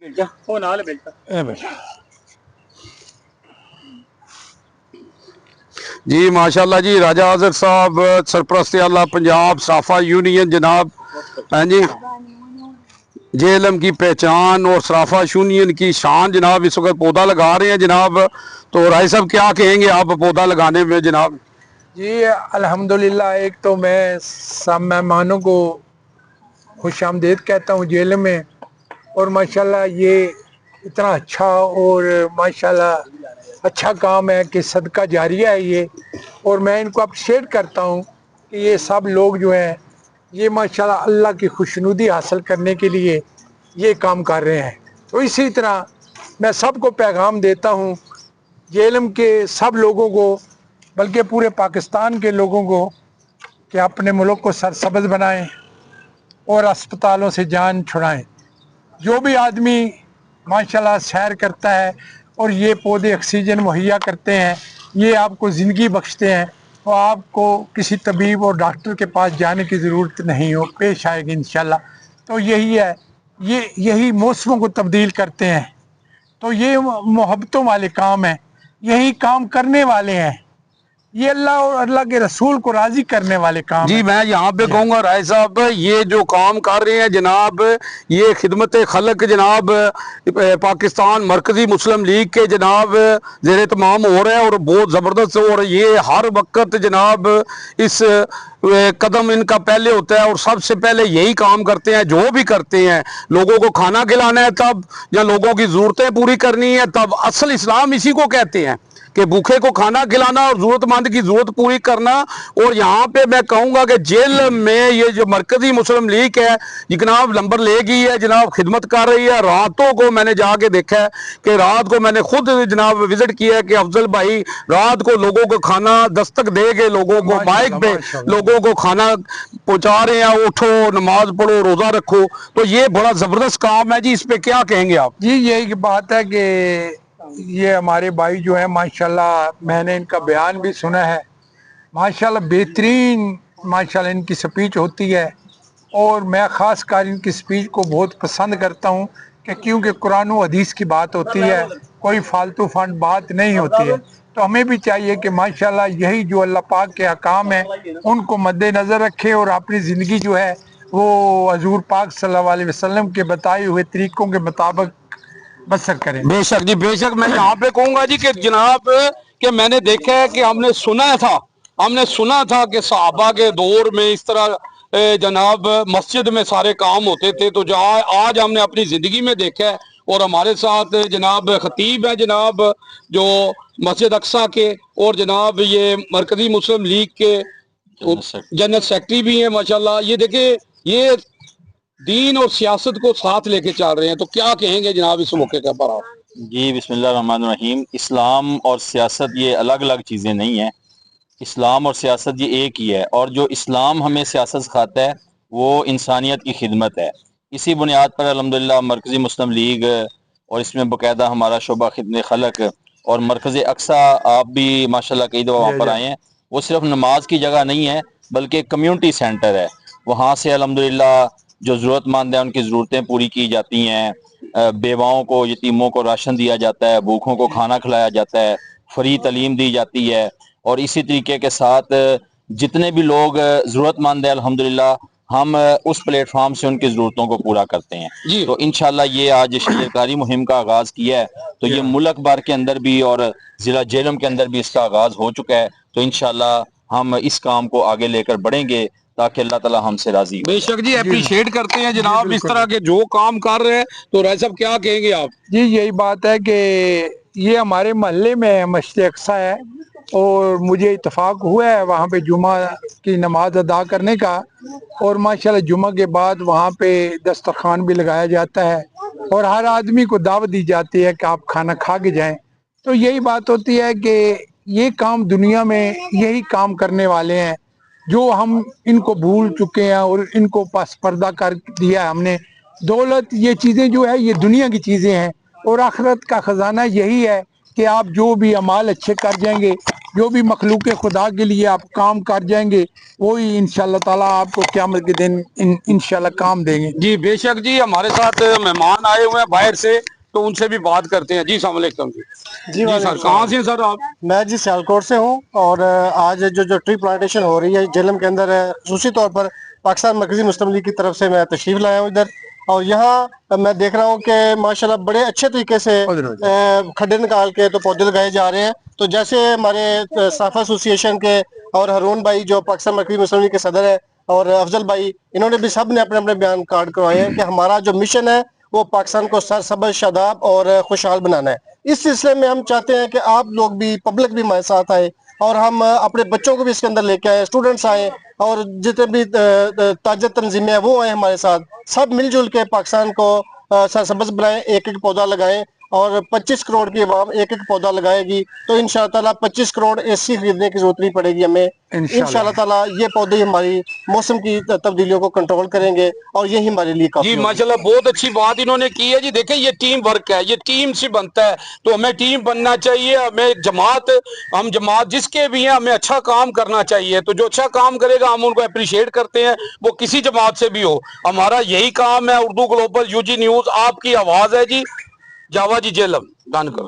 जी माशाल्लाह जी, राजा आज़र साहब सरपरस्त आला पंजाब सराफा यूनियन जनाब, हाँ जी, जेएलएम की पहचान और सराफा यूनियन की शान जनाब, इस वक्त पौधा लगा रहे हैं जनाब। तो राय साहब क्या कहेंगे आप पौधा लगाने में जनाब? जी अल्हम्दुलिल्लाह, एक तो मैं सब मेहमानों को खुश आमदेद कहता हूँ जेल में। और माशाल्लाह ये इतना अच्छा और माशाल्लाह अच्छा काम है कि सदका जारिया है ये। और मैं इनको अप्रिशिएट करता हूँ कि ये सब लोग जो हैं ये माशाल्लाह अल्लाह की खुशनुदी हासिल करने के लिए ये काम कर रहे हैं। तो इसी तरह मैं सबको पैगाम देता हूँ, जेएलएम के सब लोगों को, बल्कि पूरे पाकिस्तान के लोगों को, कि अपने मुल्क को सरसब्ज़ बनाएं और अस्पतालों से जान छुड़ाएं। जो भी आदमी माशाल्लाह सैर करता है और ये पौधे ऑक्सीजन मुहैया करते हैं, ये आपको ज़िंदगी बख्शते हैं, तो आपको किसी तबीब और डॉक्टर के पास जाने की ज़रूरत नहीं हो पेश आएगी इंशाल्लाह। तो यही है, यही मौसमों को तब्दील करते हैं। तो ये मोहब्बतों वाले काम हैं, यही काम करने वाले हैं, ये अल्लाह और अल्लाह के रसूल को राजी करने वाले काम जी है। मैं यहाँ पे कहूँगा राय साहब, ये जो काम कर रहे हैं जनाब, ये खिदमत खलक जनाब पाकिस्तान मरकजी मुस्लिम लीग के जनाब ज़ेर तमाम हो रहा है और बहुत ज़बरदस्त। और ये हर वक्त जनाब इस कदम इनका पहले होता है और सबसे पहले यही काम करते हैं। जो भी करते हैं, लोगों को खाना खिलाना है तब, या लोगों की ज़रूरतें पूरी करनी है तब। असल इस्लाम इसी को कहते हैं कि भूखे को खाना खिलाना और ज़रूरतमंद की ज़रूरत पूरी करना। और यहाँ पे मैं कहूँगा कि जेल में ये जो मरकजी मुस्लिम लीग है जनाब नंबर ले गई है जनाब, खिदमत कर रही है। रातों को मैंने जाके देखा है कि रात को मैंने खुद जनाब विजिट किया है कि अफजल भाई रात को लोगों को खाना दस्तक दे के, लोगों को माइक पे लोगों को खाना पहुँचा रहे हैं, उठो नमाज पढ़ो रोज़ा रखो। तो ये बड़ा ज़बरदस्त काम है जी, इस पे क्या कहेंगे आप? जी यही बात है कि ये हमारे भाई जो है माशाल्लाह, मैंने इनका बयान भी सुना है, माशाल्लाह बेहतरीन माशाल्लाह इनकी स्पीच होती है। और मैं ख़ास कर इनकी स्पीच को बहुत पसंद करता हूँ कि क्योंकि कुरान और हदीस की बात होती है, कोई फालतू फंड बात नहीं होती है। तो हमें भी चाहिए कि माशाल्लाह यही जो अल्लाह पाक के अहकाम है उनको मद्देनज़र रखें और अपनी ज़िंदगी जो है वो हजूर पाक सल्लल्लाहु अलैहि वसल्लम के बताए हुए तरीक़ों के मुताबिक बसर करें। बेशक जी बेशक। मैं यहाँ पे कहूँगा जी कि जनाब कि मैंने देखा है कि हमने सुना था कि सहाबा के दौर में इस तरह जनाब मस्जिद में सारे काम होते थे। तो जहाँ आज हमने अपनी ज़िंदगी में देखा है, और हमारे साथ जनाब खतीब हैं जनाब जो मस्जिद अक्सा के, और जनाब ये मरकजी मुस्लिम लीग के जनरल सेक्रेटरी भी हैं माशाल्लाह। ये देखे ये दीन और सियासत को साथ लेके चल रहे हैं। तो क्या कहेंगे जनाब इस मौके के पर आप? जी बिस्मिल्लाहिर्रहमानिर्रहीम। इस्लाम और सियासत ये अलग अलग चीज़ें नहीं हैं, इस्लाम और सियासत ये एक ही है। और जो इस्लाम हमें सियासत सिखाता है वो इंसानियत की खिदमत है। इसी बुनियाद पर अल्हम्दुलिल्लाह मरकज़ी मुस्लिम लीग और इसमें बाकायदा हमारा शोबा खिदमत खलक और मरकज़ अक्सा, आप भी माशाल्लाह कई दफ़ा वहाँ पर आए हैं, वो सिर्फ नमाज की जगह नहीं है बल्कि एक कम्यूनिटी सेंटर है। वहाँ से अल्हम्दुलिल्लाह जो ज़रूरतमंद है उनकी ज़रूरतें पूरी की जाती हैं, बेवाओं को यतीमों को राशन दिया जाता है, भूखों को खाना खिलाया जाता है, फ्री तालीम दी जाती है। और इसी तरीके के साथ जितने भी लोग ज़रूरतमंद है अल्हम्दुलिल्लाह हम उस प्लेटफॉर्म से उनकी ज़रूरतों को पूरा करते हैं। तो इंशाल्लाह ये आज शजरकारी मुहिम का आगाज़ किया है, तो ये मुल्क भर के अंदर भी और ज़िला जेएलएम के अंदर भी इसका आगाज़ हो चुका है। तो इंशाल्लाह हम इस काम को आगे लेकर बढ़ेंगे ताकि अल्लाह ताला हमसे राजी हो। बेशक जी, अप्रिशिएट करते हैं जनाब इस तरह के जो काम कर रहे हैं। तो राय साहब क्या कहेंगे आप? जी यही बात है कि ये हमारे मोहल्ले में मस्जिद अक्सा है और मुझे इत्तेफाक हुआ है वहाँ पे जुमा की नमाज अदा करने का। और माशाल्लाह जुमा के बाद वहाँ पे दस्तरखान भी लगाया जाता है और हर आदमी को दावत दी जाती है कि आप खाना खा के जाएं। तो यही बात होती है कि ये काम दुनिया में यही काम करने वाले हैं जो हम इनको भूल चुके हैं और इनको पास पर्दा कर दिया है हमने। दौलत ये चीज़ें जो है ये दुनिया की चीज़ें हैं और आखिरत का ख़जाना यही है कि आप जो भी अमाल अच्छे कर जाएंगे जो भी मखलूक खुदा के लिए आप काम कर जाएंगे वही इंशाल्लाह ताला आपको क़यामत के दिन इंशाल्लाह काम देंगे। जी बेशक जी, हमारे साथ मेहमान आए हुए हैं बाहर से, तो उनसे भी बात करते हैं। जी अस्सलाम वालेकुम जी। जी जी वालेकुम सर, कहाँ से हैं सर आप? मैं जी सियालकोट से हूँ और आज जो ट्री प्लांटेशन हो रही है जेलम के अंदर खसूसी तौर पर पाकिस्तान मरकज़ी मुस्लिम लीग की तरफ से मैं तशरीफ़ लाया हूँ इधर। और यहाँ मैं देख रहा हूँ कि माशाल्लाह बड़े अच्छे तरीके से खड्डे निकाल के तो पौधे लगाए जा रहे हैं। तो जैसे हमारे साफा एसोसिएशन के और हारून भाई जो पाकिस्तान मरकज़ी मुस्लिम लीग के सदर है और अफजल भाई, इन्होंने भी सब ने अपने अपने बयान कार्ड करवाए हैं कि हमारा जो मिशन है वो पाकिस्तान को सरसब्ज़, शादाब और खुशहाल बनाना है। इस सिलसिले में हम चाहते हैं कि आप लोग भी, पब्लिक भी हमारे साथ आए और हम अपने बच्चों को भी इसके अंदर लेके आए, स्टूडेंट्स आए और जितने भी ताजत तंजीमें हैं वो आए हमारे साथ। सब मिलजुल के पाकिस्तान को सरसब्ज़ बनाएं, एक एक पौधा लगाएं और 25 करोड़ की आवाम एक एक पौधा लगाएगी तो इंशाअल्लाह ताला 25 करोड़ एसी खरीदने की जरूरत नहीं पड़ेगी हमें। इंशाअल्लाह ताला ये पौधे हमारी मौसम की तब्दीलियों को कंट्रोल करेंगे और यही हमारे लिए काफी जी होगा। माशाल्लाह, बहुत अच्छी बात इन्होंने की है जी। देखिए ये टीम वर्क है, ये टीम से बनता है, तो हमें टीम बनना चाहिए। हमें जमात, हम जमात जिसके भी हैं, हमें अच्छा काम करना चाहिए। तो जो अच्छा काम करेगा हम उनको अप्रिशिएट करते हैं, वो किसी जमात से भी हो। हमारा यही काम है। उर्दू ग्लोबल, यूजी न्यूज़ आपकी आवाज़ है जी। जावा जी जेलम, डन करो।